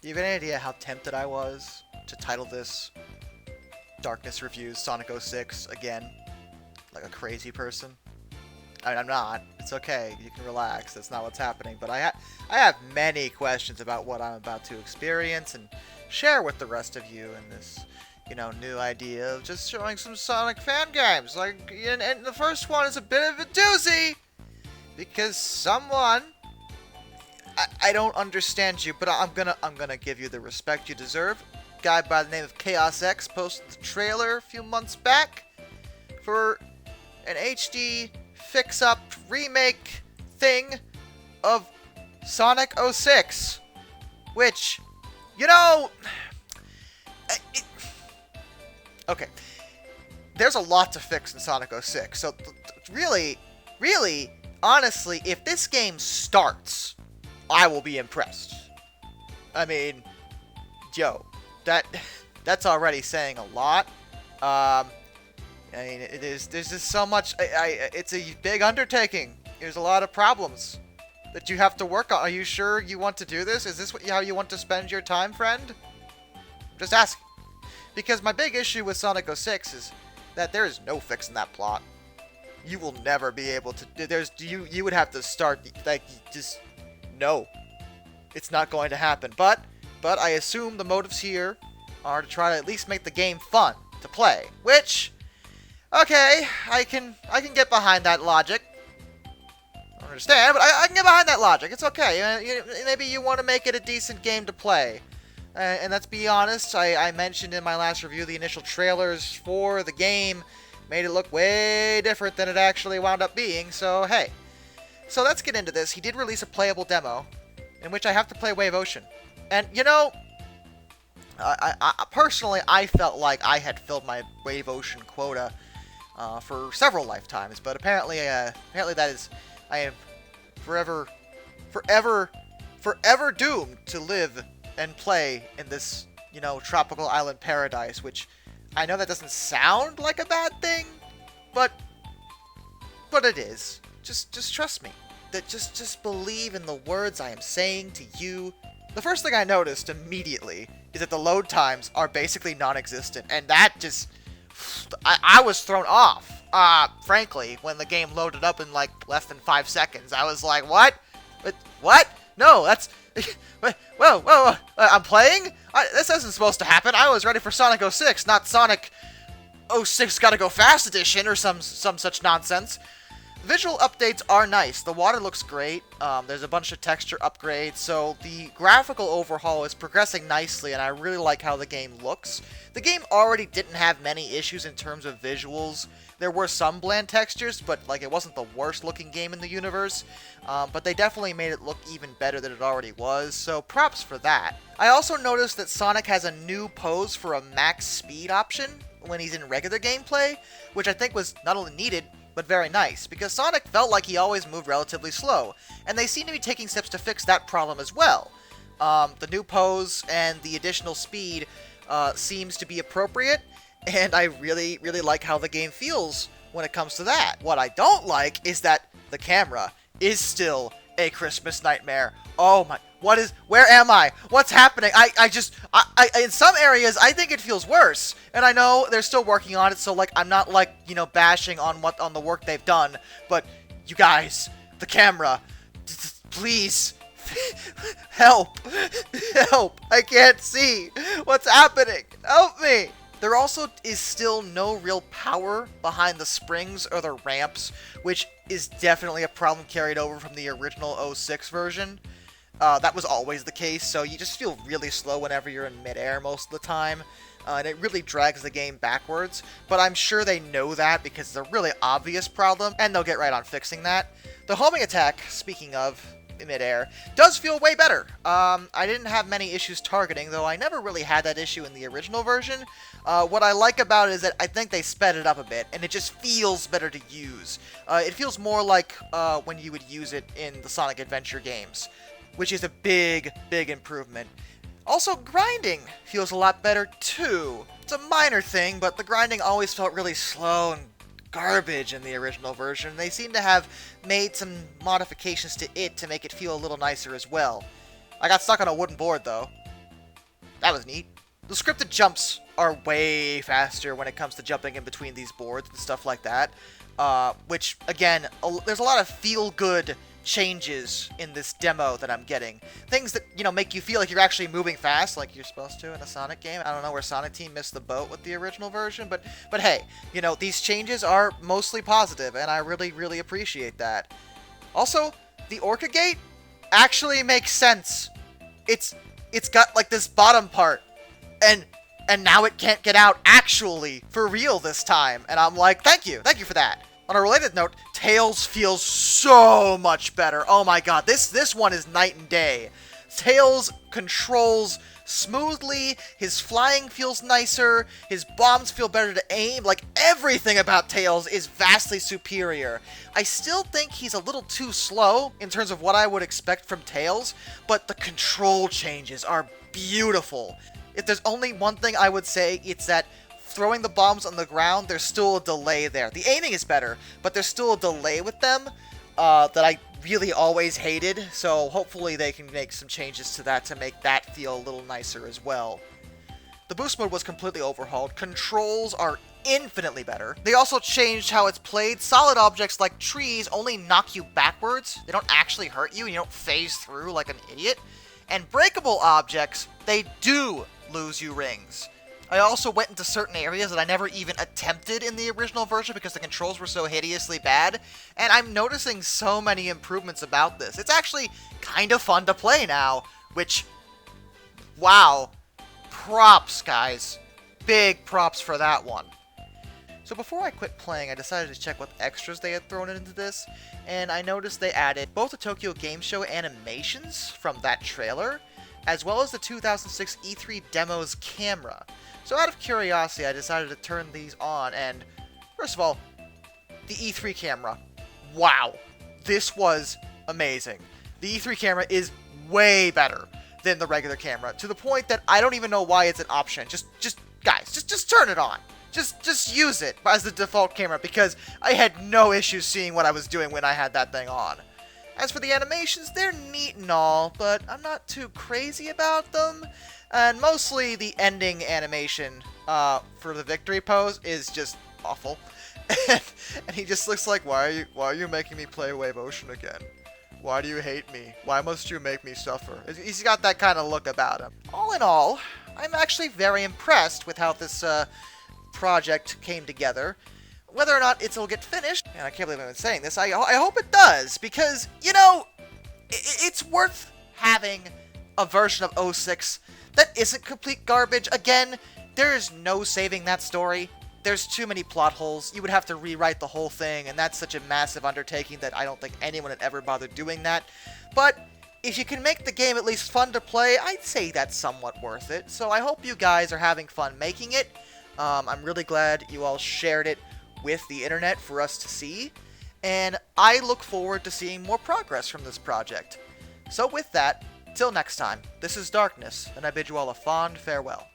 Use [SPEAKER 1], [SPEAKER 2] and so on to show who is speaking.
[SPEAKER 1] You have any idea how tempted I was to title this Darkness Reviews Sonic 06 again? Like a crazy person? I mean, I'm not. It's okay. You can relax. That's not what's happening. But I have many questions about what I'm about to experience and share with the rest of you in this, new idea of just showing some Sonic fan games. Like, and the first one is a bit of a doozy because someone. I don't understand you, but I'm gonna give you the respect you deserve. Guy by the name of Chaos X posted the trailer a few months back for an HD fix-up remake thing of Sonic 06, which, you know, it, okay, there's a lot to fix in Sonic 06, so really, honestly, if this game starts, I will be impressed. I mean, yo, that's already saying a lot. I mean, there's just so much. It's a big undertaking. There's a lot of problems that you have to work on. Are you sure you want to do this? Is this how you want to spend your time, friend? Just asking. Because my big issue with Sonic 06 is that there is no fixing that plot. You will never be able to. You would have to start like just no. It's not going to happen. But I assume the motives here are to try to at least make the game fun to play, which. Okay, I can get behind that logic. I don't understand, but I can get behind that logic. It's okay. Maybe you want to make it a decent game to play. And let's be honest, I mentioned in my last review the initial trailers for the game made it look way different than it actually wound up being, so hey. So let's get into this. He did release a playable demo in which I have to play Wave Ocean. And, personally, I felt like I had filled my Wave Ocean quota for several lifetimes, but apparently that is, I am forever doomed to live and play in this, tropical island paradise, which I know that doesn't sound like a bad thing, but it is. Just trust me. That just believe in the words I am saying to you. The first thing I noticed immediately is that the load times are basically non-existent, and that just I was thrown off. Frankly, when the game loaded up in like less than 5 seconds, I was like, "What? What? No, that's whoa! I'm playing? This isn't supposed to happen. I was ready for Sonic 06, not Sonic 06 Gotta Go Fast Edition or some such nonsense." Visual updates are nice. The water looks great. There's a bunch of texture upgrades, so the graphical overhaul is progressing nicely, and I really like how the game looks. The game already didn't have many issues in terms of visuals. There were some bland textures, but it wasn't the worst looking game in the universe. But they definitely made it look even better than it already was, so props for that. I also noticed that Sonic has a new pose for a max speed option when he's in regular gameplay, which I think was not only needed, but very nice, because Sonic felt like he always moved relatively slow, and they seem to be taking steps to fix that problem as well. The new pose and the additional speed seems to be appropriate, and I really like how the game feels when it comes to that. What I don't like is that the camera is still a Christmas nightmare. Oh my, where am I? What's happening? I in some areas, I think it feels worse. And I know they're still working on it, so I'm not bashing on the work they've done. But you guys, the camera, please, help, help. I can't see what's happening. Help me. There also is still no real power behind the springs or the ramps, which is definitely a problem carried over from the original 06 version. That was always the case, so you just feel really slow whenever you're in midair most of the time, and it really drags the game backwards, but I'm sure they know that because it's a really obvious problem, and they'll get right on fixing that. The homing attack, speaking of midair, does feel way better. I didn't have many issues targeting, though I never really had that issue in the original version. What I like about it is that I think they sped it up a bit, and it just feels better to use. It feels more like when you would use it in the Sonic Adventure games, which is a big improvement. Also, grinding feels a lot better too. It's a minor thing, but the grinding always felt really slow and garbage in the original version. They seem to have made some modifications to it to make it feel a little nicer as well. I got stuck on a wooden board though. That was neat. The scripted jumps are way faster when it comes to jumping in between these boards and stuff like that. Which, again, there's a lot of feel-good changes in this demo that I'm getting. Things that, make you feel like you're actually moving fast, like you're supposed to in a Sonic game. I don't know where Sonic Team missed the boat with the original version, but hey, these changes are mostly positive, and I really, really appreciate that. Also, the Orca Gate actually makes sense. It's got, like, this bottom part, and now it can't get out actually, for real this time, and I'm like, thank you for that. On a related note, Tails feels so much better. Oh my god, this one is night and day. Tails controls smoothly, his flying feels nicer, his bombs feel better to aim, like everything about Tails is vastly superior. I still think he's a little too slow in terms of what I would expect from Tails, but the control changes are beautiful. If there's only one thing I would say, it's that throwing the bombs on the ground, there's still a delay there. The aiming is better, but there's still a delay with them that I really always hated, so hopefully they can make some changes to that to make that feel a little nicer as well. The boost mode was completely overhauled. Controls are infinitely better. They also changed how it's played. Solid objects like trees only knock you backwards. They don't actually hurt you, and you don't phase through like an idiot. And breakable objects, they do lose you rings. I also went into certain areas that I never even attempted in the original version because the controls were so hideously bad, and I'm noticing so many improvements about this. It's actually kind of fun to play now, which, wow, props, guys. Big props for that one. So before I quit playing, I decided to check what extras they had thrown into this, and I noticed they added both the Tokyo Game Show animations from that trailer, as well as the 2006 E3 demo's camera. So out of curiosity, I decided to turn these on, and first of all, the E3 camera. Wow, this was amazing. The E3 camera is way better than the regular camera, to the point that I don't even know why it's an option. Guys, just turn it on. Just use it as the default camera, because I had no issues seeing what I was doing when I had that thing on. As for the animations, they're neat and all, but I'm not too crazy about them. And mostly the ending animation for the victory pose is just awful. And he just looks like, why are you making me play Wave Ocean again? Why do you hate me? Why must you make me suffer? He's got that kind of look about him. All in all, I'm actually very impressed with how this project came together. Whether or not it'll get finished, and I can't believe I'm saying this, I hope it does, because, it's worth having a version of 06 that isn't complete garbage. Again, there is no saving that story. There's too many plot holes. You would have to rewrite the whole thing, and that's such a massive undertaking that I don't think anyone would ever bother doing that. But if you can make the game at least fun to play, I'd say that's somewhat worth it. So I hope you guys are having fun making it. I'm really glad you all shared it with the internet for us to see, and I look forward to seeing more progress from this project. So with that, till next time, this is Darkness, and I bid you all a fond farewell.